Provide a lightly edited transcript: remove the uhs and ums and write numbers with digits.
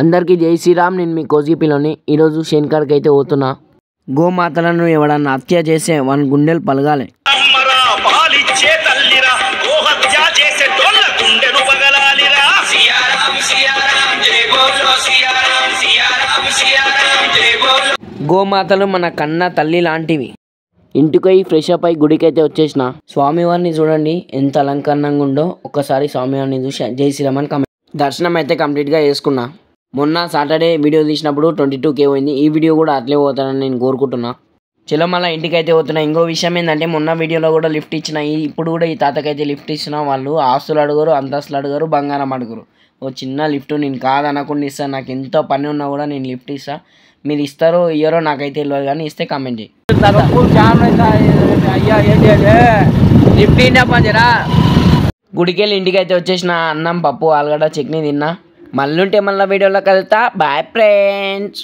అందరికీ జై శ్రీరామ్. నేను మీ కోజిపిల్లని. ఈరోజు శేన్కాడికి అయితే పోతున్నా. గోమాతలను ఎవడన్నా హత్య చేసే వాని గుండెలు పలగాలి. గోమాతలు మన కన్న తల్లి లాంటివి. ఇంటికి ఫ్రెష్ అప్ అయి గుడికి అయితే వచ్చేసిన. స్వామివారిని చూడండి ఎంత అలంకరణంగా ఉందో. ఒక్కసారి స్వామివారిని చూసి జై శ్రీరామ్ అని దర్శనం అయితే కంప్లీట్గా చేసుకున్నా. మొన్న సాటర్డే వీడియో తీసినప్పుడు 22K పోయింది. ఈ వీడియో కూడా అట్లే పోతానని నేను కోరుకుంటున్నా. చలో మళ్ళీ ఇంటికి అయితే పోతున్నా. ఇంకో విషయం ఏంటంటే మొన్న వీడియోలో కూడా లిఫ్ట్ ఇచ్చిన, ఇప్పుడు కూడా ఈ తాతకైతే లిఫ్ట్ ఇచ్చిన. వాళ్ళు ఆస్తులు అడుగురు, అంతస్తులు అడుగురు, బంగారం అడుగురు. ఓ చిన్న లిఫ్ట్ నేను కాదనకుండా ఇస్తాను. నాకు ఎంతో పని ఉన్నా కూడా నేను లిఫ్ట్ ఇస్తాను. మీరు ఇస్తారో ఇయ్యారో నాకైతే తెలియదు, కానీ ఇస్తే కామెంట్ చేయి. గుడికి వెళ్ళి ఇంటికి అయితే వచ్చేసిన. అన్నం, పప్పు, ఆలుగడ్డ చట్నీ తిన్నా. మళ్ళీ ఉంటే మళ్ళీ వీడియోలో కలుతా. Bye friends.